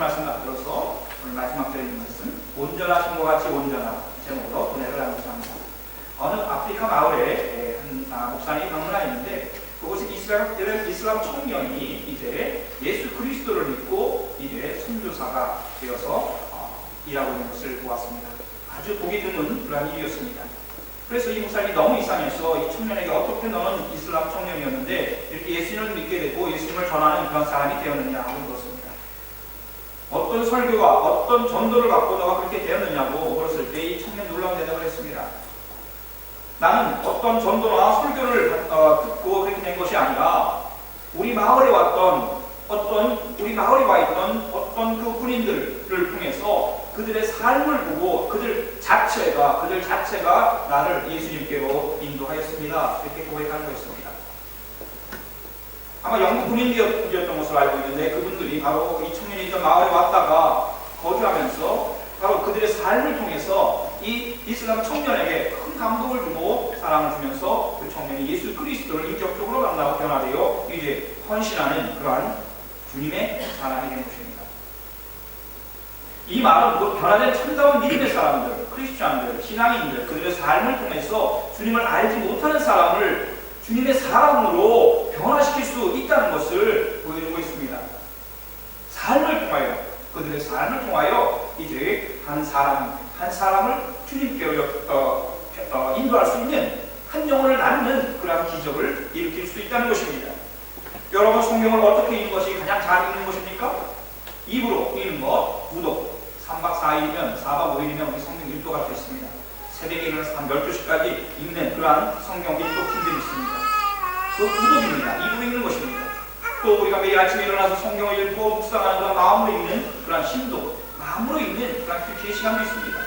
말씀 만들어서 오늘 마지막 드리는 말씀, 온전하신 것 같이 온전하다 제목으로 은혜를 나누고자 합니다. 어느 아프리카 마을에 한 목사님이 방문하였는데 그곳에 이슬람 청년이 이제 예수 그리스도를 믿고 이제 선교사가 되어서 일하고 있는 것을 보았습니다. 아주 보기 드문 그런 일이었습니다. 그래서 이 목사님이 너무 이상해서 이 청년에게 어떻게 너는 이슬람 청년이었는데 이렇게 예수님을 믿게 되고 예수님을 전하는 그런 사람이 되었느냐고 물었습니다. 어떤 설교가 어떤 전도를 받고 너가 그렇게 되었느냐고 물었을 때 이 청년 놀라운 대답을 했습니다. 나는 어떤 전도나 설교를 듣고 그렇게 된 것이 아니라 우리 마을에 왔던 우리 마을에 와 있던 어떤 그 군인들을 통해서 그들의 삶을 보고 그들 자체가 나를 예수님께로 인도하였습니다. 이렇게 고백하는 것입니다. 아마 영국 군인들이었던 것으로 알고 있는데 그분들이 바로 이 청년이 있던 마을에 왔다가 거주하면서 바로 그들의 삶을 통해서 이 이슬람 청년에게 큰 감동을 주고 사랑을 주면서 그 청년이 예수 그리스도를 인격적으로 만나고 변화되어 이제 헌신하는 그러한 주님의 사람이 된 것입니다. 이 말은 그 변화된 참다운 믿음의 사람들, 크리스찬들, 신앙인들, 그들의 삶을 통해서 주님을 알지 못하는 사람을 주님의 사람으로 변화시킬 수 있다는 것을 보여주고 있습니다. 그들의 삶을 통하여 이제 한 사람을 주님께로 인도할 수 있는 한 영혼을 낳는 그런 기적을 일으킬 수 있다는 것입니다. 여러분, 성경을 어떻게 읽는 것이 가장 잘 읽는 것입니까? 입으로 읽는 것, 구독. 3박 4일이면 4박 5일이면 우리 성경 일도가 될 수 있습니다. 새벽에 일어나서 한 12시까지 읽는 그러한 성경 일도 팀들이 있습니다. 그 구독입니다. 입으로 읽는 것입니다. 또 우리가 매일 아침에 일어나서 성경을 읽고 묵상하는 그런 마음으로 읽는 그런 심도, 마음으로 읽는 그런 큐티의 시간도 있습니다.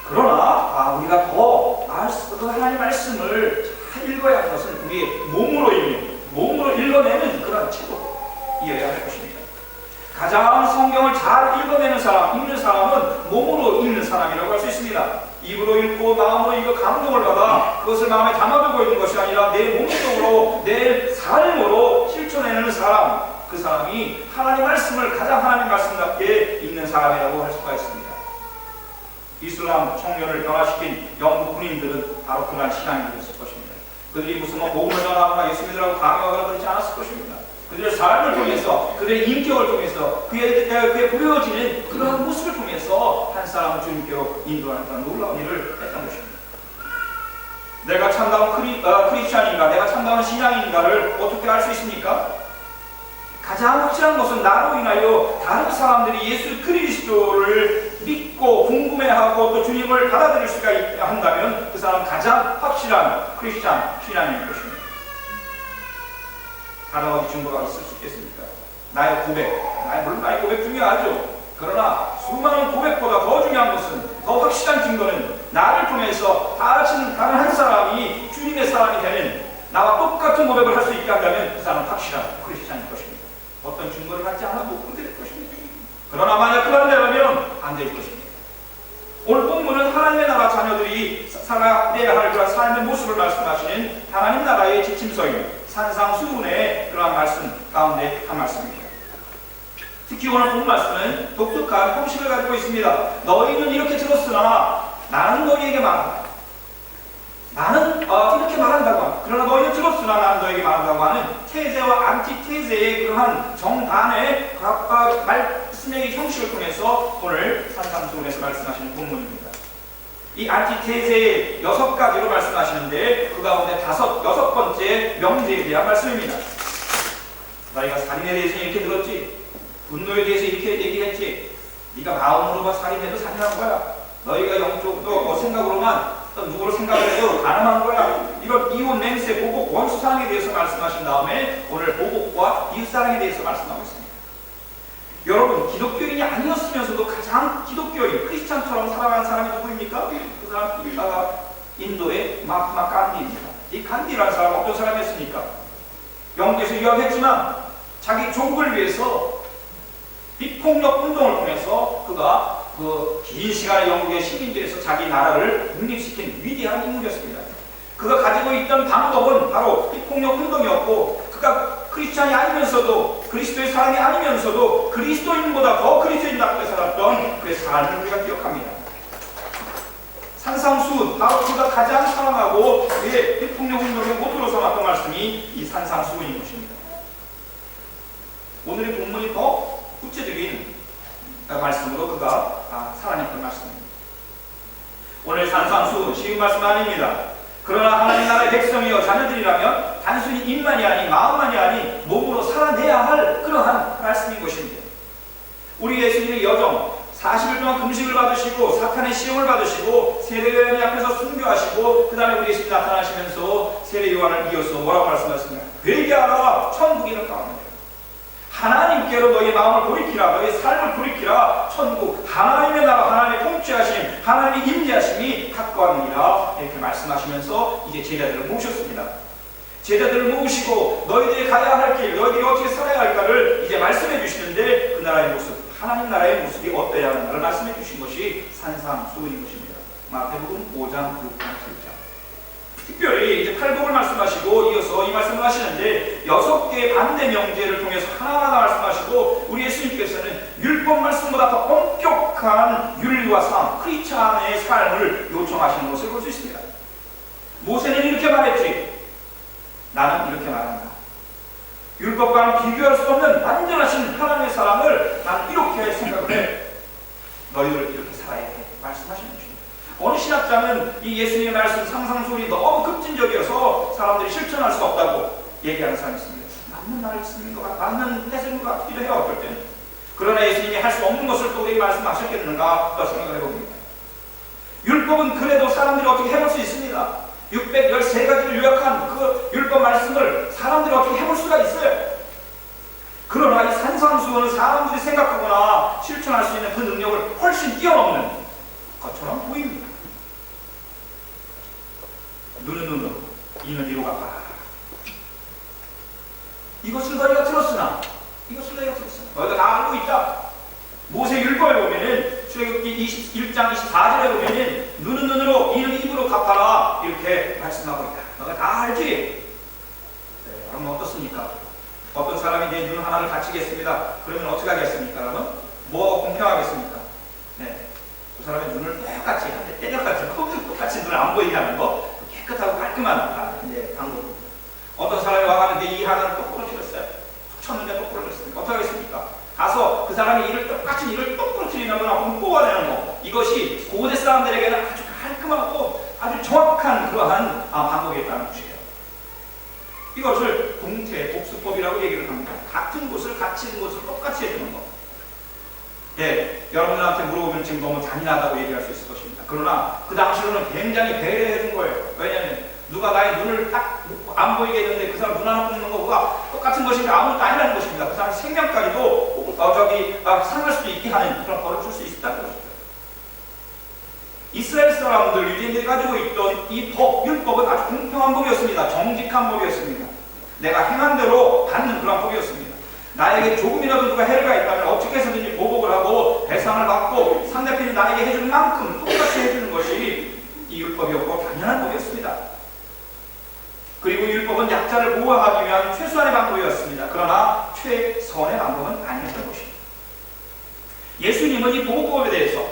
그러나 우리가 더 그 하나님의 말씀을 잘 읽어야 하는 것은 우리의 몸으로 읽어내는 그런 책이어야 할 것입니다. 가장 성경을 잘 읽는 사람은 몸으로 읽는 사람이라고 할 수 있습니다. 입으로 읽고 마음으로 읽고 감동을 받아 그것을 마음에 담아두고 있는 것이 아니라 내 몸속으로 내 삶으로 실천해내는 사람, 그 사람이 하나님의 말씀을 가장 하나님의 말씀답게 읽는 사람이라고 할 수가 있습니다. 이슬람 청년을 변화시킨 영국 군인들은 바로 그러한 신앙인이었을 것입니다. 그들이 무슨 복음을 전하거나 예수 믿으라고 강요하거나 그렇지 않았을 것입니다. 그들의 삶을 통해서, 그들의 인격을 통해서, 그의 보여지는 그러한 모습을 통해서 한 사람을 주님께로 인도하는 그런 놀라운 일을 했던 것입니다. 내가 참다운 크리스찬인가, 내가 참다운 신앙인가를 어떻게 알 수 있습니까? 가장 확실한 것은 나로 인하여 다른 사람들이 예수 그리스도를 믿고 궁금해하고 또 주님을 받아들일 수가 한다면 그 사람은 가장 확실한 크리스찬 신앙인 것입니다. 다른 어디 증거가 있을 수 있겠습니까? 나의 고백 중요하죠. 그러나 수많은 고백보다 더 중요한 것은, 더 확실한 증거는 나를 통해서 다른 한 사람이 주님의 사람이 되는, 나와 똑같은 고백을 할 수 있게 한다면 그 사람은 확실한 크리스찬일 것입니다. 어떤 증거를 갖지 않아도 그렇게 될 것입니다. 그러나 만약 그런 데라면 안 될 것입니다. 오늘 본문은 하나님의 나라 자녀들이 살아내야 할 그런 삶의 모습을 말씀하시는 하나님 나라의 지침서인 산상수훈의 그러한 말씀 가운데 한 말씀입니다. 특히 오늘 본 말씀은 독특한 형식을 가지고 있습니다. 너희는 이렇게 들었으나 나는 너희에게 말한다. 나는 이렇게 말한다고 합니다. 그러나 너희는 들었으나 나는 너희에게 말한다고 하는 테제와 안티테제의 그러한 정반의 각각 말씀의 형식을 통해서 오늘 산상수훈에서 말씀하시는 본문입니다. 이 안티테제의 6가지로 말씀하시는데 그 가운데 6번째 명제에 대한 말씀입니다. 너희가 살인에 대해서 이렇게 들었지, 분노에 대해서 이렇게 얘기했지, 네가 마음으로만 살인해도 살인한 거야. 너희가 영적으로 생각으로만 누구를 생각을 해도 가늠한 거야. 이런 이혼, 맹세, 보복, 원수사랑에 대해서 말씀하신 다음에 오늘 보복과 이웃사랑에 대해서 말씀하고 있습니다. 여러분, 기독교인이 아니었으면서도 가장 기독교인, 크리스찬처럼 살아가는 사람이 누구입니까? 그 사람 인도의 마하트마 간디입니다. 이 간디라는 사람은 어떤 사람이었습니까? 영국에서 유학했지만 자기 족을 위해서 비폭력 운동을 통해서 그가 긴 시간의 영국의 식민지에서 자기 나라를 독립시킨 위대한 인물이었습니다. 그가 가지고 있던 방법은 바로 비폭력 운동이었고, 그가 크리스찬이 아니면서도 그리스도의 사람이 아니면서도 그리스도인보다 더 그리스도인답게 살았던 그의 삶을 우리가 기억합니다. 산상수훈, 바로 그가 가장 사랑하고 그의 대통령 운동의 모토로 삼았던 말씀이 이 산상수훈인 것입니다. 오늘의 본문이 더 구체적인 말씀으로 그가 살아냈던 말씀입니다. 오늘 산상수훈 쉬운 말씀 아닙니다. 그러나 하나님 나라의 백성이여 자녀들이라면 단순히 입만이 아닌 마음만이 아닌 몸으로 살아내야 할 그러한 말씀인 것입니다. 우리 예수님의 여정 40일 동안 금식을 받으시고 사탄의 시험을 받으시고 세례요한이 앞에서 순교하시고 그 다음에 우리 예수님이 나타나시면서 세례요한을 이어서 뭐라고 말씀하셨습니까? 회개하라 천국이 가까웠느니라. 하나님께로 너희 마음을 돌이키라, 너희 삶을 돌이키라. 천국, 하나님의 나라, 하나님의 통치하심, 하나님의 임재하심이 가까웠느니라. 이렇게 말씀하시면서 이제 제자들을 모셨습니다. 제자들을 모으시고 너희들이 가야 할 길, 너희들이 어떻게 살아야 할까를 이제 말씀해 주시는데 그 나라의 모습, 하나님 나라의 모습이 어떠해야 하는가를 말씀해 주신 것이 산상수훈인 것입니다. 마태복음 5장, 6장, 7장. 특별히 이제 팔복을 말씀하시고 이어서 이 말씀을 하시는데 6개의 반대 명제를 통해서 하나하나 말씀하시고 우리 예수님께서는 율법 말씀보다 더 엄격한 윤리와 삶, 크리스찬의 삶을 요청하시는 것을 볼 수 있습니다. 모세는 이렇게 말했지, 나는 이렇게 말한다. 율법과는 비교할 수 없는 완전하신 하나님의 사랑을 나는 이렇게 생각을 해. 너희들 이렇게 살아야 해. 말씀하시는 것입니다. 어느 신학자는 이 예수님의 말씀 상상술이 너무 급진적이어서 사람들이 실천할 수 없다고 얘기하는 사람이 있습니다. 맞는 말씀인 것 같아, 맞는 해석인 것 같기도 해요, 어떨 때는. 그러나 예수님이 할 수 없는 것을 또 우리에게 말씀하셨겠는가 또 생각을 해봅니다. 율법은 그래도 사람들이 어떻게 해볼 수 있습니다. 613가지를 요약한 그 율법 말씀을 사람들이 어떻게 해볼 수가 있어요. 그러나 이 산상수훈은 사람들이 생각하거나 실천할 수 있는 그 능력을 훨씬 뛰어넘는 것처럼 보입니다. 눈은 눈으로, 이는 이로 갚아라. 이것을 너희가 들었으나 너희가 다 알고 있다. 모세 율법에 보면은 출애굽기 21장 24절에 보면은 눈은 눈으로 이는 입으로 갚아라 이렇게 말씀하고 있다. 너가 다 알지? 네, 그러면 어떻습니까? 어떤 사람이 내 눈 하나를 다치겠습니다. 그러면 어떻게 하겠습니까? 그러면 뭐가 공평하겠습니까? 네, 그 사람의 눈을 똑같이 한대 때려가지고 똑같이 눈을 안 보이게 하는 거 깨끗하고 깔끔한 이제 방법입니다. 어떤 사람이 와가지고 내 이 하나를 똑바로 틀었어요. 쳤는데 똑바로 틀었습니다. 어떻게 하겠습니까? 가서 그 사람이 똑같은 일을 똑바로 틀리는 거나 뽑아내는 거, 이것이 고대 사람들에게는 아주 깔끔하고 아주 정확한 그러한 방법이었다는 것이에요. 이것을 공태, 복수법이라고 얘기를 합니다. 같은 곳을 갇힌 곳을 똑같이 해주는 거. 예, 여러분들한테 물어보면 지금 너무 잔인하다고 얘기할 수 있을 것입니다. 그러나 그 당시로는 굉장히 배려해준 거예요. 왜냐하면 누가 나의 눈을 딱 안 보이게 했는데 그 사람 눈 하나 뽑는 거가 똑같은 것인가 아무것도 아니라는 것입니다. 그 사람 생명까지도 상할 수도 있게 하는 그런 벌을 줄 수 있다는 것이죠. 이스라엘 사람들, 유대인들이 가지고 있던 이 법, 율법은 아주 공평한 법이었습니다. 정직한 법이었습니다. 내가 행한 대로 받는 그런 법이었습니다. 나에게 조금이라도 누가 해를 가했다면 어떻게 해서든지 보복을 하고 배상을 받고 상대편이 나에게 해줄 만큼 똑같이 해주는 것이 이 율법이었고 당연한 법이었습니다. 그리고 율법은 약자를 보호하기 위한 최소한의 방법이었습니다. 그러나 최선의 방법은 아니었던 것입니다. 예수님은 이 보호법에 대해서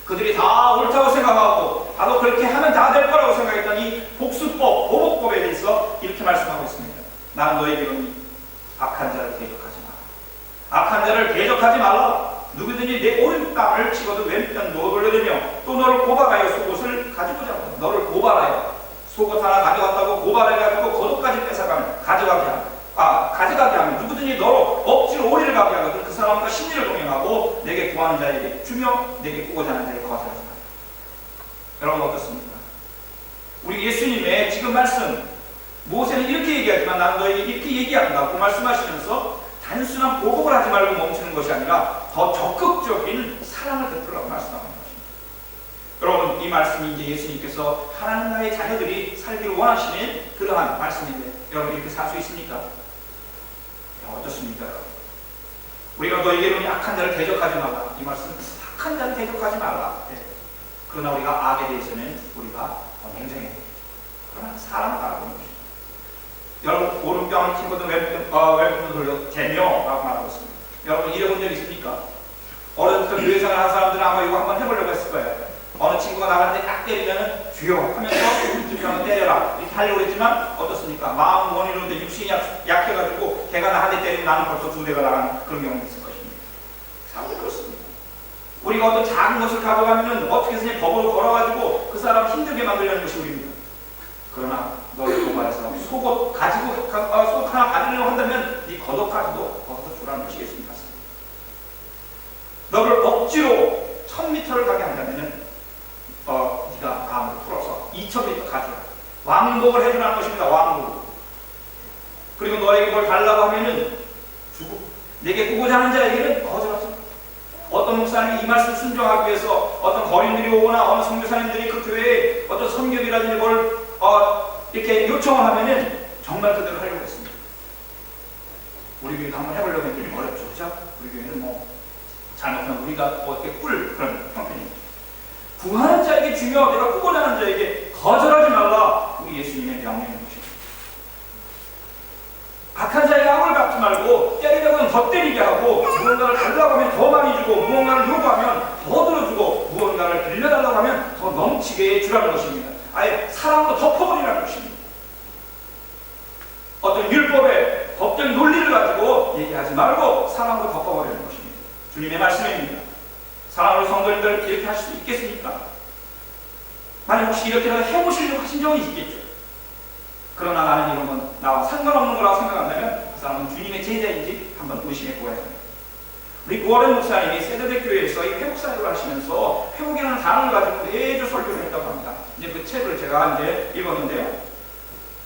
그들이 다 옳다고 생각하고 나도 그렇게 하면 다 될 거라고 생각했던 이 복수법, 보복법에 대해서 이렇게 말씀하고 있습니다. 나는 너에게 이르노니 악한 자를 대적하지 마라. 악한 자를 대적하지 말라. 누구든지 내 오른뺨을 치고도 왼편도 돌려대며 또 너를 고발하여 속옷을 가지고 자라. 너를 고발하여 속옷 하나 가져갔다고 고발해가지고 겉옷까지 뺏어가면 가져가게 하면 누구든지 너로 억지로 오리를 가게 하거든 그 사람과 심리를 동행하고 내게 구하는 자에게 주며 내게 꾸고자 하는 자에게 거절하지 마라. 여러분 어떻습니까? 우리 예수님의 지금 말씀, 모세는 이렇게 얘기하지만 나는 너에게 이렇게 얘기한다고 말씀하시면서 단순한 보복을 하지 말고 멈추는 것이 아니라 더 적극적인 사랑을 베풀라고 말씀하는 것입니다. 여러분, 이 말씀이 이제 예수님께서 하나님 나라의 자녀들이 살기를 원하시는 그러한 말씀인데 여러분 이렇게 살 수 있습니까? 어떻습니까? 우리가 너에게는 악한 자를 대적하지 말라. 이 말씀, 악한 자를 대적하지 말라. 네. 그러나 우리가 악에 대해서는 우리가 냉정해야 됩니다. 그러나 사랑을 바라보는 것입니다. 여러분, 오른병 친구들 왼편으로 돌려 재명라고 말하고 있습니다. 여러분, 이래본 적 있습니까? 어렸을 때 교회 생활 하는 사람들은 아마 이거 한번 해보려고 했을 거예요. 어느 친구가 나한테 딱 때리면 주여 하면서 오른쪽을 때려라 이렇게 하려고 했지만 어떻습니까? 마음 원인으로 육신이 약해가지고 걔가 나한테 때리면 나는 벌써 2대가 나가는 그런 경우가 있을 것입니다. 사람이 그렇습니다. 우리가 어떤 작은 것을 가져가면 어떻게 해서 법으로 걸어가지고 그 사람 힘들게 만들려는 것이 우리입니다. 그러나 너를 도발해서 속옷 가지고 속옷 하나 가지려고 한다면 네 겉옷까지도 벗어서 주라는 것이 예수님 같습니다. 너를 억지로 1000m를 가게 한다면 네가 감으로 풀어서 2000m 가져라. 왕복을 해주라는 것입니다. 왕복. 그리고 너에게 뭘 달라고 하면은 주고 내게 꾸고자 하는 자에게는 거절하지. 어떤 목사님이 이 말씀 순종하기 위해서 어떤 거린들이 오거나 어느 선교사님들이 그 교회에 어떤 선교비라든지 뭘 이렇게 요청을 하면은 정말 그대로 하려고 했습니다. 우리 교회도 한번 해보려고 했는데 어렵죠. 그죠? 우리 교회는 뭐 잘못하면 우리가 어떻게 꿀 그런 형편입니다. 구하는 자에게 중요하고 내가 꾸고자 하는 자에게 거절하지 말라. 우리 예수님의 명령인 것입니다. 악한 자에게 악을 갚지 말고 때리려고 하면 더 때리게 하고 무언가를 달라고 하면 더 많이 주고 무언가를 요구하면 더 들어주고 무언가를 빌려달라고 하면 더 넘치게 주라는 것입니다. 아예 사랑으로 덮어버리라는 것입니다. 어떤 율법의 법적인 논리를 가지고 얘기하지 말고 사랑으로 덮어버리는 것입니다. 주님의 말씀입니다. 사랑으로 성도님들 이렇게 하실 수 있겠습니까? 만약 혹시 이렇게라도 해보시려고 하신 적은 있겠죠. 그러나 나는 이런 건 나와 상관없는 거라고 생각한다면 그 사람은 주님의 제자인지 한번 의심해 보아야 합니다. 우리 고어렌 목사님이 세드백 교회에서 이 회복 사역을 하시면서 회복이라는 단어를 가지고 매주 설교를 했다고 합니다. 이제 그 책을 제가 이제 읽었는데요.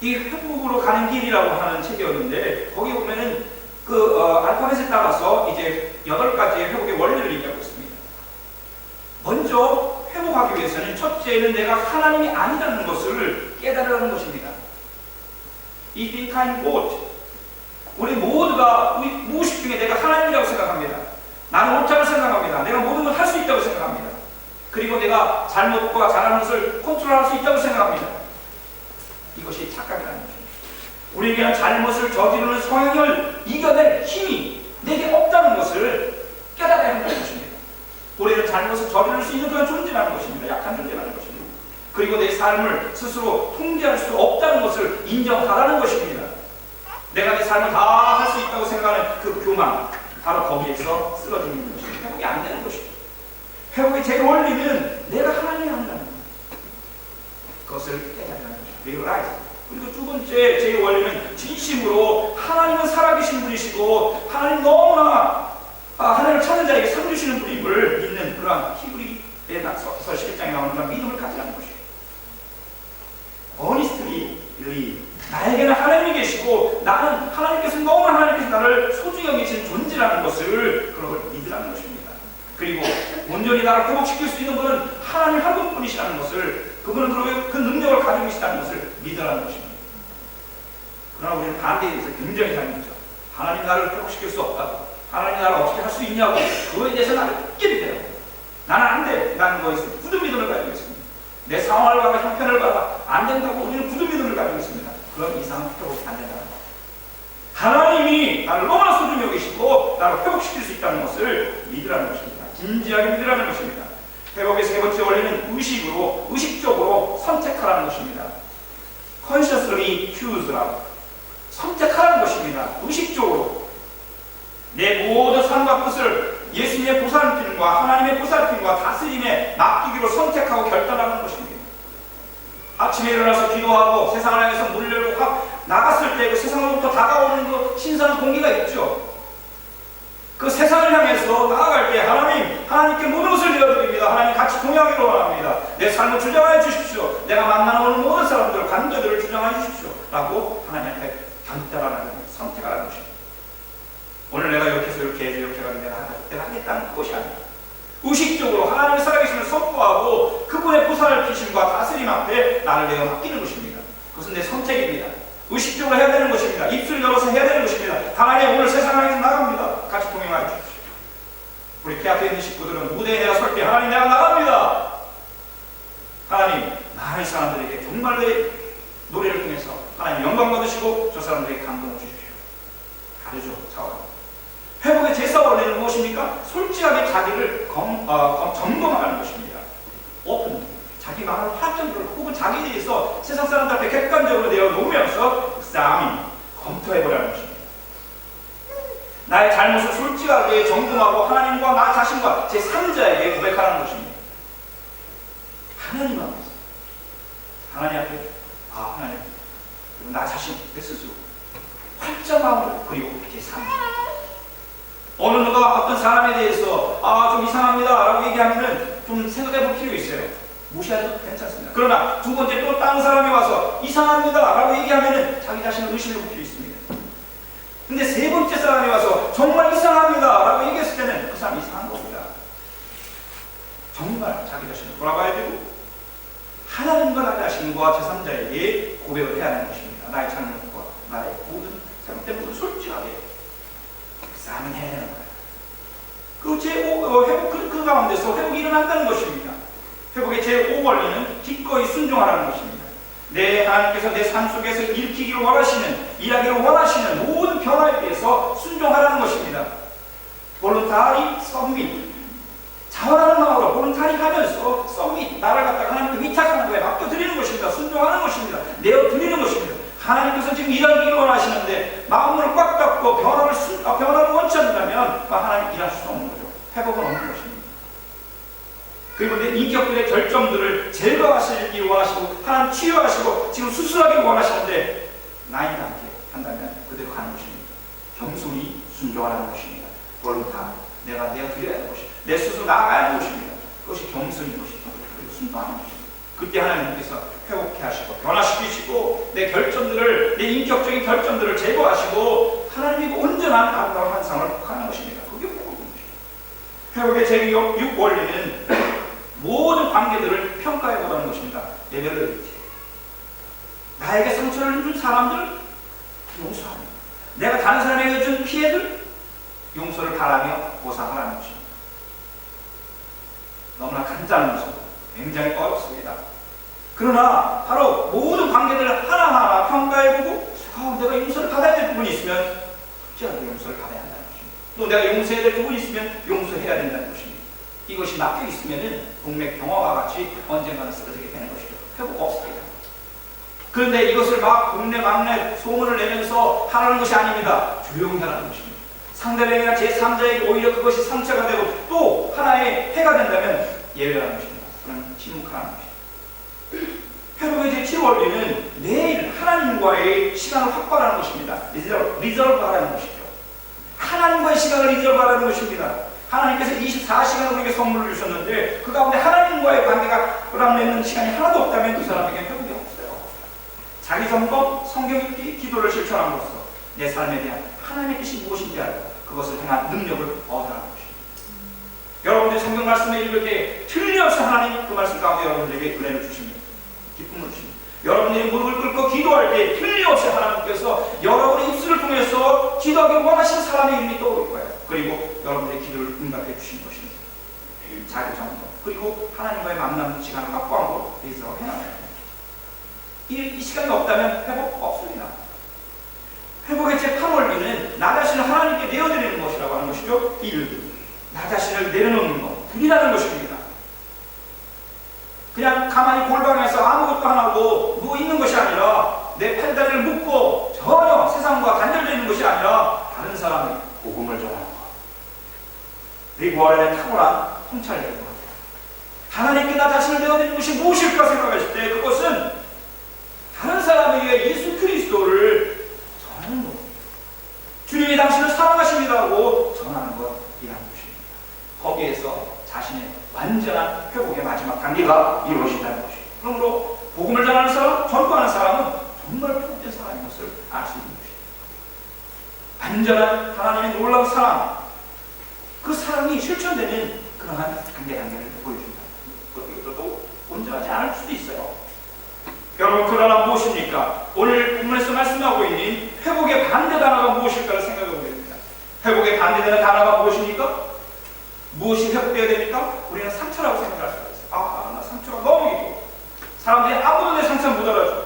이 회복으로 가는 길이라고 하는 책이었는데 거기 보면은 그 알파벳에 따라서 이제 8가지의 회복의 원리를 얘기하고 있습니다. 먼저 회복하기 위해서는 첫째는 내가 하나님이 아니라는 것을 깨달으라는 것입니다. 이 think I'm God. 우리 모두가 우리 무의식 중에 내가 하나님이라고 생각합니다. 나는 옳다고 생각합니다. 내가 모든 걸 할 수 있다고 생각합니다. 그리고 내가 잘못과 잘하는 것을 컨트롤할 수 있다고 생각합니다. 이것이 착각이라는 것입니다. 우리에게는 잘못을 저지르는 성향을 이겨낼 힘이 내게 없다는 것을 깨달아야 한다는 것입니다. 우리는 잘못을 저지를 수 있는 그런 존재라는 것입니다. 약한 존재라는 것입니다. 그리고 내 삶을 스스로 통제할 수 없다는 것을 인정하라는 것입니다. 내가 내 삶을 다 할 수 있다고 생각하는 그 교만, 바로 거기에서 쓰러지는 것입니다. 회복이 안 되는 것입니다. 회복의 제 원리는 내가 하나님이 아니라는 것. 그것을 깨달으라는 것입니다. Realize. 그리고 두 번째 제 원리는 진심으로 하나님은 살아계신 분이시고 하나님 너무나 하나님을 찾는 자에게 상 주시는 분임을 믿는 그러한 히브리의 서 11장에 나오는 그런 믿음을 가지라는 것입니다. honestly 나에게는 하나님이 계시고 나는 하나님께서 너무나 하나님께서 나를 소중히 여기시는 존재라는 것을 그걸 믿으라는 것입니다. 그리고 온전히 나를 회복시킬 수 있는 분은 하나님 한 분뿐이시라는 것을 그분은 그 능력을 가지고 계시다는 것을 믿으라는 것입니다. 그러나 우리는 반대에 대해서 굉장히 잘 믿죠. 하나님 나를 회복시킬 수 없다고 하나님 나를 어떻게 할 수 있냐고 그거에 대해서 나를 믿게 믿어요. 나는 안 돼. 나는 거기서 굳은 믿음을 가지고 있습니다. 내 상황을 봐라 형편을 봐라 안 된다고 우리는 굳은 믿음을 가지고 있습니다. 그런 이상 회복이 안 된다는 것. 하나님이 나를 너무나 소중히 여기시고 나를 회복시킬 수 있다는 것을 믿으라는 것입니다. 진지하게 믿으라는 것입니다. 회복의 세 번째 원리는 의식적으로 선택하라는 것입니다. consciously choose라고 선택하라는 것입니다. 의식적으로 내 모든 삶과 뜻을 예수님의 보살핌과 하나님의 보살핌과 다스림에 맡기기로 선택하고 결단하는 것입니다. 아침에 일어나서 기도하고 세상을 향해서 문을 열고 확 나갔을 때 그 세상으로부터 다가오는 그 신선한 공기가 있죠. 그 세상을 향해서 나아갈 때 하나님께 모든 것을 내어드립니다. 하나님 같이 동행하기로 원합니다. 내 삶을 주장하여 주십시오. 내가 만나는 모든 사람들, 관계들을 주장하여 주십시오. 라고 하나님께 결단하는 선택하라는 것입니다. 오늘 내가 이렇게 해서 이렇게 해서 이렇게 해서 내가 하겠다는 것이 아니라 의식적으로 하나님의 살아계심을 선포하고 그분의 보살피심과 다스림 앞에 나를 내어 맡기는 것입니다. 그것은 내 선택입니다. 의식적으로 해야 되는 것입니다. 입술을 열어서 해야 되는 것입니다. 하나님 오늘 세상에 나갑니다. 같이 동행하여 주십시오. 우리 개 앞에 있는 식구들은 무대에 내가 설 때 하나님 내가 나갑니다. 하나님 많은 사람들에게 정말로 노래를 통해서 하나님 영광 받으시고 저 사람들에게 감동을 주십시오. 다르죠, 차원. 회복의 제사 원리는 무엇입니까? 솔직하게 자기를 점검하는 것입니다. 오픈, 자기 마음을 파악적으로 혹은 자기에 대해서 세상 사람들한테 객관적으로 내어놓으면서 싸움이 검토해보라는 것입니다. 나의 잘못을 솔직하게 점검하고 하나님과 나 자신과 제3자에게 고백하는 것입니다. 하나님 앞에서, 하나님 앞에, 하나님, 그리고 나 자신, 내 스스로 활짝 마음을, 그리고 제3자. 어느 누가 어떤 사람에 대해서 좀 이상합니다 라고 얘기하면은 좀 생각해 볼 필요 있어요. 무시해도 괜찮습니다. 그러나 두 번째 또 다른 사람이 와서 이상합니다 라고 얘기하면은 자기 자신을 의심해 볼 필요 있습니다. 근데 세 번째 사람이 와서 정말 이상합니다 라고 얘기했을 때는 그 사람이 이상한 겁니다. 정말 자기 자신을 돌아봐야 되고 하나님과 나 자신과 제3자에게 고백을 해야 하는 것입니다. 나의 잘못과 나의 모든 잘못된 것을 솔직하게 싸움을 해야 되는 거예요. 그 가운데서 회복이 일어난다는 것입니다. 회복의 제5 원리는 기꺼이 순종하라는 것입니다. 내 하나님께서 내 삶 속에서 일으키기를 원하시는, 일하기를 원하시는 모든 변화에 대해서 순종하라는 것입니다. 볼런타리 서밋, 자원하는 마음으로 볼런타리 하면서 서밋, 나를 갖다가 하나님께 위탁하는 거에 맡겨드리는 것입니다. 순종하는 것입니다. 내어드리는 것입니다. 하나님께서 지금 일하기를 원하시는데 마음을 꽉 닫고 변화를 원치 않는다면 하나님 일할 수 없는 거죠. 회복은 없는 것입니다. 그리고 내 인격들의 결점들을 제거하시기 원하시고 하나님 치유하시고 지금 수술하기를 원하시는데 나이가 함께 한다면 그대로 가는 것입니다. 겸손히 순종하는 것입니다. 그걸 다 내가 내어드려야 하는 것입니다. 내 스스로 나아가야 하는 것입니다. 그것이 겸손인 것이죠. 그리고 순종하는 것입니다. 그때 하나님께서 회복케 하시고 변화시키시고 내 결점들을, 내 인격적인 결점들을 제거하시고 하나님이 온전한 아름다운 환상을 하는 것입니다. 그게 회복인 것입니다. 회복의 제6 원리는 모든 관계들을 평가해보라는 것입니다. 에벨리티. 나에게 상처를 준 사람들 용서하는, 내가 다른 사람에게 준 피해들 용서를 바라며 보상하라는 것입니다. 너무나 간단하면서도 굉장히 어렵습니다. 그러나 바로 모든 관계들을 하나하나 평가해보고 내가 용서를 받아야 될 부분이 있으면 어찌라도 용서를 받아야 한다는 것입니다. 또 내가 용서해야 될 부분이 있으면 용서해야 된다는 것입니다. 이것이 막혀 있으면 동맥 경화와 같이 언젠가는 쓰러지게 되는 것이죠. 회복 없습니다. 그런데 이것을 막 동네 막내 소문을 내면서 하라는 것이 아닙니다. 조용히 하라는 것입니다. 상대방이나 제3자에게 오히려 그것이 상처가 되고 또 하나의 해가 된다면 예외라는 것입니다. 그럼 침묵하라는 것입니다. 회복의 제7 원리는 매일 하나님과의 시간을 확보하라는 것입니다. 리저브하라는 것이죠. 하나님과의 시간을 리저브하라는 것입니다. 하나님께서 24시간을 우리에게 선물을 주셨는데 그 가운데 하나님과의 관계가 보람내는 시간이 하나도 없다면 그 사람에게 회복이 없어요. 자기 점검, 성경 읽기, 기도를 실천함으로써 내 삶에 대한 하나님의 뜻이 무엇인지 알고 그것을 향한 능력을 얻어가는 것입니다. 여러분들이 성경 말씀을 읽을 때 틀림없이 하나님 그 말씀 가운데 여러분들에게 은혜를 주십니다. 기쁨을 주십니다. 여러분들이 무릎을 꿇고 기도할 때 틀림없이 하나님께서 여러분의 입술을 통해서 기도하기를 원하시는 사람의 이름이 떠오를 거예요. 그리고 여러분들의 기도를 응답해 주신 것입니다. 자기 점검, 그리고 하나님과의 만남 시간을 확보하고 여기서 해나가야 됩니다. 이 시간이 없다면 회복 없습니다. 회복의 제8 원리는 나 자신을 하나님께 내어드리는 것이라고 하는 것이죠. 1. 나 자신을 내려놓는 것, 불이라는 것입니다. 그냥 가만히 골방에서 아무것도 안 하고 누워있는 것이 아니라 내 팔다리를 묶고 전혀 세상과 단절되어 있는 것이 아니라 다른 사람의 복음을 전하는 것. 그리고 원래 탁월한 통찰력인 것 같아요. 하나님께 나 자신을 내어드리는 것이 무엇일까 생각하실 때 그것은 다른 사람에게 예수 그리스도를 전하는 것, 주님이 당신을 사랑하십니다고 전하는 것이라는 것입니다. 거기에서 자신의 완전한 회복의 마지막 단계가 이루어진다는 것입니다. 그러므로 복음을 전하는 사람, 전도하는 사람은 정말 회복된 사람인 것을 알 수 있는 것입니다. 완전한 하나님의 놀라운 사랑, 그 사랑이 실천되는 그러한 단계를 보여준다. 그것도 온전하지 않을 수도 있어요. 여러분, 그러나 무엇입니까? 오늘 본문에서 말씀하고 있는 회복의 반대 단어가 무엇일까를 생각해 보겠습니다. 회복의 반대되는 단어가 무엇입니까? 무엇이 회복되어야 됩니까? 우리는 상처라고 생각할 수가 있어요. 나 상처가 너무 깊고 사람들이 아무도 내 상처를 못 알아줘.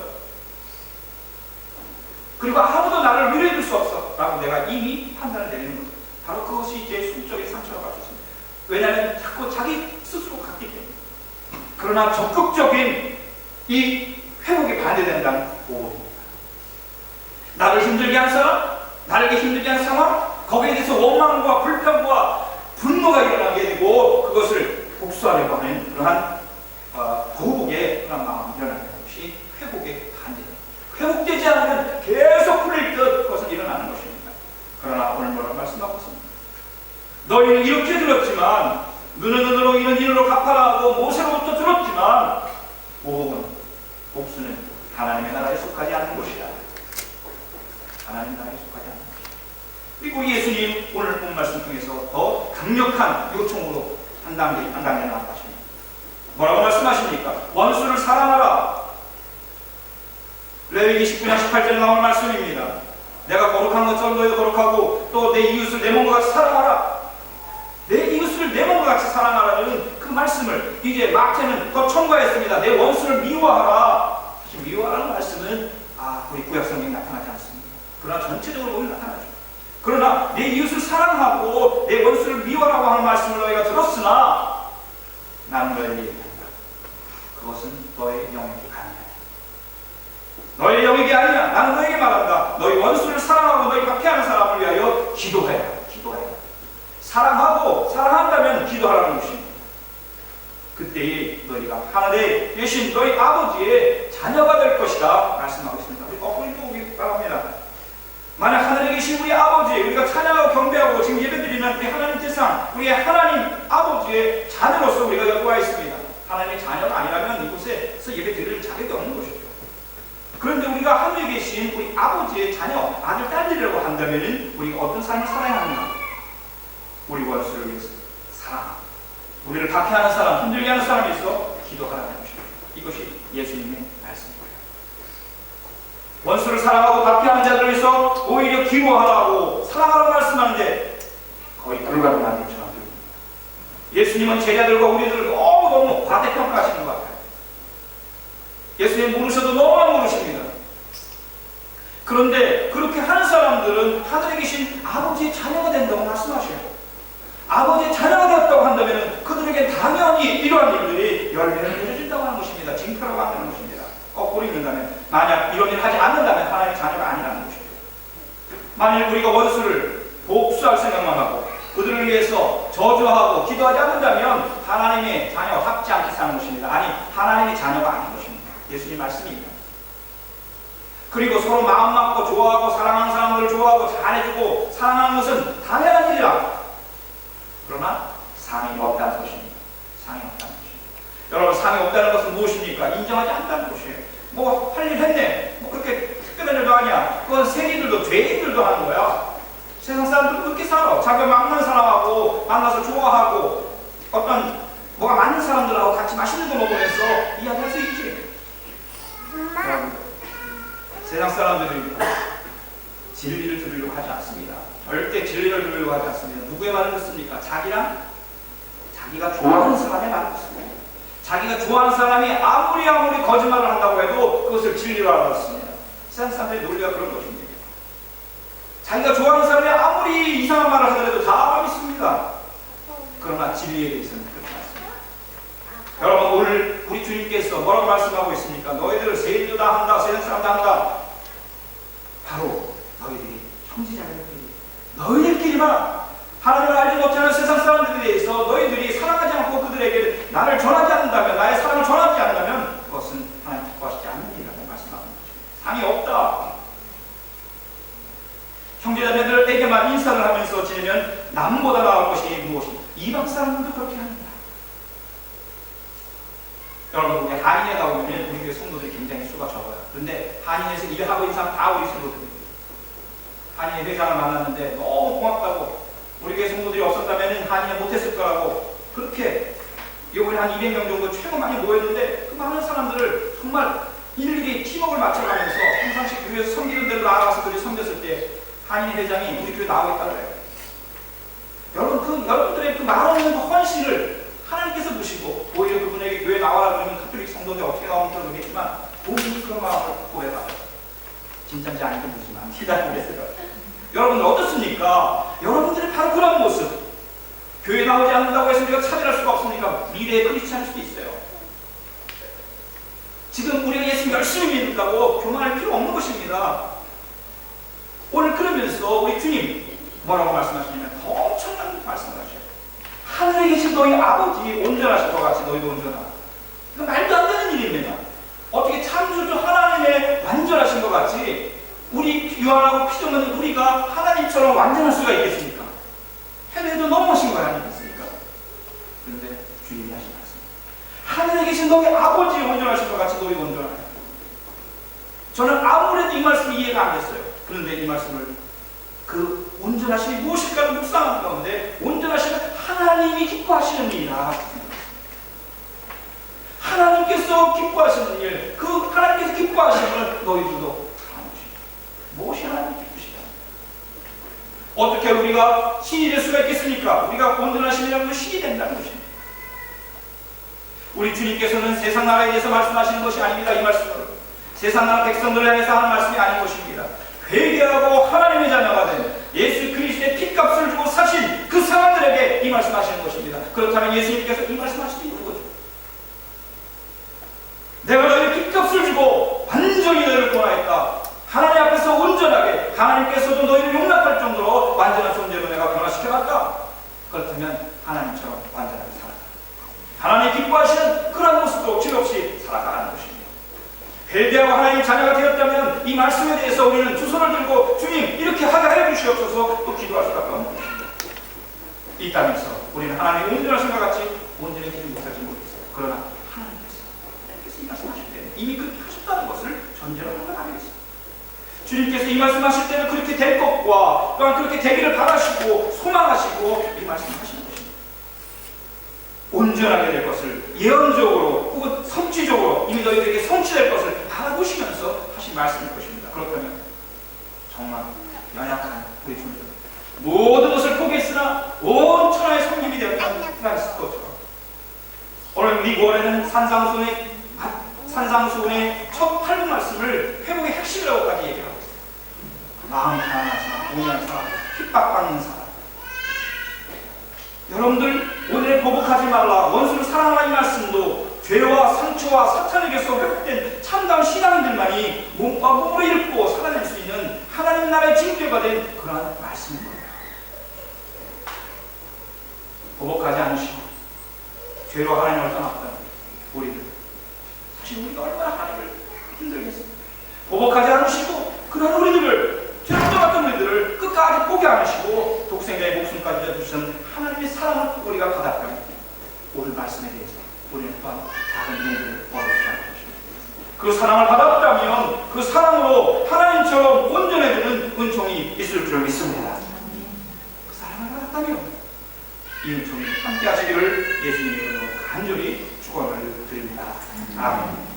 그리고 아무도 나를 위로해 줄 수 없어 라고 내가 이미 판단을 내리는 거죠. 바로 그것이 이제 숨적인 상처가 갈 수 있습니다. 왜냐하면 자꾸 자기 스스로 갖기 때문에. 그러나 적극적인 이 회복에 반대된다는 보호입니다. 나를 힘들게 한 사람, 나에게 힘들게 한 상황, 거기에 대해서 원망과 불평과 분노가 일어나게 되고 그것을 복수하려고 하는 그러한 보복의 그런 마음이 일어나는 것이 회복의 반대입니다. 회복되지 않으면 계속 풀릴 듯 그것은 일어나는 것입니다. 그러나 오늘 뭐라고 말씀하고 있습니다. 너희는 이렇게 들었지만 눈은 눈으로 이는 이로 갚아라 하고 모세로부터 들었지만 보복은, 복수는 하나님의 나라에 속하지 않는 것이다. 하나님 나라에 속하지 않는 것이다. 그리고 예수님 오늘 본 말씀 중에서 더 강력한 요청으로 한 단계 나아가십니다. 뭐라고 말씀하십니까? 원수를 사랑하라. 레위기 19장 18절에 나온 말씀입니다. 내가 거룩한 것처럼 너희도 거룩하고 또 내 이웃을 내 몸과 같이 사랑하라. 내 이웃을 내 몸과 같이 사랑하라는 그 말씀을 이제 마태는 더 첨가했습니다. 내 원수를 미워하라. 사실 미워하라는 말씀은 우리 구약성경에 나타나지 않습니다. 그러나 전체적으로 보면 나타나죠. 그러나 내 이웃을 사랑하고 내 원수를 미워하라고 하는 말씀을 너희가 들었으나 나는 너희에게 얘기한다. 그것은 너의 영역이 아니야. 너의 영역이 아니야. 나는 너에게 말한다. 너희 원수를 사랑하고 너희 박해하는 사람을 위하여 기도해라. 기도해라. 사랑한다면 기도하라는 것입니다. 그때에 너희가 하늘에 계신 너희 아버지의 자녀가 될 것이다 말씀하고 있습니다. 우리 거꾸로 보기 바랍니다. 만약 하늘에 계신 우리 아버지, 우리가 찬양하고 경배하고 지금 예배드리는 우리 하나님 대상, 우리의 하나님 아버지의 자녀로서 우리가 여기 와 있습니다. 하나님의 자녀가 아니라면 이곳에서 예배드릴 자격이 없는 것이죠. 그런데 우리가 하늘에 계신 우리 아버지의 자녀, 아들, 딸들이라고 한다면 우리가 어떤 삶을 살아야 하는가? 우리 원수를 위해서 사랑하고 우리를 박해하는 사람, 힘들게 하는 사람이 있어 기도하라는 것입니다. 이것이 예수님의 말씀입니다. 원수를 사랑하고 박해하는 자들을 위해서 오히려 기도하라고 사랑하라고 말씀하는데 거의 불가능한 일처럼 들립니다. 예수님은 제자들과 우리들을 너무너무 과대평가하시는 것 같아요. 예수님 모르셔도 너무나 모르십니다. 그런데 그렇게 하는 사람들은 하늘에 계신 아버지의 자녀가 된다고 말씀하셔요. 아버지의 자녀가 되었다고 한다면 그들에게 당연히 이러한 일들이 열매를 맺어준다고 하는 것입니다. 징표라고 하는 것입니다. 거꾸로 읽는다면 만약 이런 일을 하지 않는다면 하나님의 자녀가 아니라는 것입니다. 만일 우리가 원수를 복수할 생각만 하고 그들을 위해서 저주하고 기도하지 않는다면 하나님의 자녀답지 않게 사는 것입니다. 아니 하나님의 자녀가 아닌 것입니다. 예수님 말씀입니다. 그리고 서로 마음 맞고 좋아하고 사랑하는 사람들을 좋아하고 잘해주고 사랑하는 것은 당연한 일이라. 그러나 상이 없다는 것입니다. 상이 없다는 것입니다. 여러분 상이 없다는 것은 무엇입니까? 인정하지 않는다는 것이에요. 뭐 할 일 했네. 뭐 그렇게 특별한 일도 아니야. 그건 세리들도 죄인들도 하는 거야. 세상 사람들도 그렇게 살아. 자기가 맞는 사람하고 만나서 좋아하고 어떤 뭐가 맞는 사람들하고 같이 맛있는 거 먹으면서 이야기할 수 있지. 여러분 세상 사람들은 진리를 들으려고 하지 않습니다. 절대 진리를 들으려고 하지 않습니다. 누구의 말을 듣습니까? 자기가 좋아하는 사람의 말을 듣습니다. 자기가 좋아하는 사람이 아무리 거짓말을 한다고 해도 그것을 진리로 알아듣습니다. 세상 사람들의 논리가 그런 것입니다. 자기가 좋아하는 사람이 아무리 이상한 말을 하더라도 다 믿습니다. 그러나 진리에 대해서는 그렇지 않습니다. 여러분 오늘 우리 주님께서 뭐라고 말씀하고 있습니까? 너희들 세리도 다 한다, 세상 사람 다 한다. 바로 너희들이 형제자매들끼리 너희들끼리만 하나님을 알지 못하는 세상 사람들에 대해서 너희들이 사랑하지 않고 그들에게 나를 전하지 않는다면, 나의 사랑을 전하지 않는다면 그것은 하나님 기뻐하시지 않는 일이라고 말씀하는 것입니다. 상이 없다. 형제자매들에게만 인사를 하면서 지내면 남보다 나은 것이 무엇인가? 이방 사람들도 그렇게 합니다. 여러분 우리 한인회 가보면 우리 교회 성도들이 굉장히 수가 적어요. 그런데 한인회에서 일하고 있는 사람 다 우리 성도들입니다. 한인회 회장을 만났는데 너무 고맙다고, 우리 교회 성도들이 없었다면 한인회 못했을 거라고, 그렇게 이번에 한 200명 정도 최고 많이 모였는데 그 많은 사람들을 정말 일일이 팀워크를 맞춰가면서 평상시 교회에서 섬기는 대로 나아가서 그들이 섬겼을 때 한인회 회장이 우리 교회 나오고 있다고 해요. 여러분 여러분들의 그 말없는 그 헌신을 하나님께서 보시고 오히려 그분에게 교회 나와라 그러면 가톨릭 성도인데 어떻게 나오는지 모르겠지만 본인이 그런 마음을 고백하고 진짜인지 아닌지 모르지만 기다리겠어요. 여러분들 어떻습니까? 여러분들이 바로 그런 모습. 교회 나오지 않는다고 해서 우리가 차별할 수가 없으니까 미래의 크리스찬일 수도 있어요. 지금 우리가 예수 열심히 믿는다고 교만할 필요 없는 것입니다. 오늘 그러면서 우리 주님 뭐라고 말씀하시냐면 더 엄청난 말씀을 하셔요. 하늘에 계신 너희 아버지 온전하실 것 같이 너희도 온전하라. 이거 말도 안 되는 일입니다. 어떻게 창조주 하나님의 완전하신 것 같이 우리 유한하고 피조물 우리가 하나님처럼 완전할 수가 있겠습니까? 해도 너무하신 거 아니겠습니까? 그런데 주님이 하신 말씀, 하늘에 계신 너희 아버지 온전하신 것 같이 너희도 온전하라. 저는 아무래도 이 말씀이 이해가 안 됐어요. 그런데 이 말씀을 그 온전하심이 무엇일까 묵상하는 가운데 온전하시면 하나님이 기뻐하시는 일이라. 하나님께서 기뻐하시는 일, 그 하나님께서 기뻐하시는 걸 너희들도 하는 것입니다. 무엇이 하나님 기쁘시다? 어떻게 우리가 신이 될 수가 있겠습니까? 우리가 온전하심이라는 건 신이 된다는 것입니다. 우리 주님께서는 세상 나라에 대해서 말씀하시는 것이 아닙니다. 이 말씀은 세상 나라 백성들을 향해서 하는 말씀이 아닌 것입니다. 회개하고 하나님의 자녀가 된 예수 그리스도의 핏값을 주고 사신 그 사람들에게 이 말씀하시는 것입니다. 그렇다면 예수님께서 이 말씀하실 수 있는 거죠. 내가 너희의 핏값을 주고 완전히 너희를 구원하였다. 하나님 앞에서 온전하게 하나님께서도 너희를 용납할 정도로 완전한 존재로 내가 변화시켜놨다. 그렇다면 하나님처럼 완전하게 살아가. 하나님 기뻐하시는 그런 모습도 죄없이 살아가는 것입니다. 회개하고 하나님 자녀가 되었다면 이 말씀에 대해서 우리는 두 손을 들고 주님 이렇게 하게 해주시옵소서 또 기도할 수밖에 없는 것입니다. 이 땅에서 우리는 하나님의 온전하신것 같이 온전해지지 못할지 모르겠어요. 그러나 하나님께서 이 말씀하실 때는 이미 그렇게 하셨다는 것을 전제로 하는 건 아니겠습니다. 주님께서 이 말씀하실 때는 그렇게 될 것과 또한 그렇게 되기를 바라시고 소망하시고 이 말씀을 하시는 것입니다. 온전하게 될 것을 예언적으로 혹은 성취적으로 이미 너희들에게 성취될 것을 알아보시면서 하신 말씀일 것입니다. 그렇다면 정말 연약한 우리 존재 모든 것을 포기했으나 온 천하의 성김이 되었던 프란시스 것처럼 오늘 미국원에는 산상수훈의 첫 8분 말씀을 회복의 핵심이라고까지 얘기하고 있습니다. 마음 강한 사람, 온유한 사람, 핍박받는 사람. 여러분들 오늘의 보복하지 말라, 원수를 사랑하라 이 말씀도 죄와 상처와 사탄에게서 회복된 참다운 신앙인들만이 몸과 몸으로 일고 살아낼 수 있는 하나님 나라의 징표가 된 그러한 말씀인 거예요. 보복하지 않으시고 죄로 하나님을 떠났던 우리들, 사실 우리가 얼마나 하나님을 힘들겠습니까? 보복하지 않으시고 그러한 우리들을, 죄로 떠났던 우리들을 끝까지 포기 않으시고 독생자의 목숨까지 주신 하나님의 사랑을 우리가 받았다면 오늘 말씀에 대해서 우리는 또한 작은 은혜를 얻을 수 있는 것입니다. 그 사랑을 받았다면 그 사랑으로 하나님처럼 온전해지는 은총이 있을 줄 믿습니다. 그 사랑을 받았다면 이 은총이 함께 하시기를 예수님의 이름으로 간절히 축원을 드립니다. 아멘.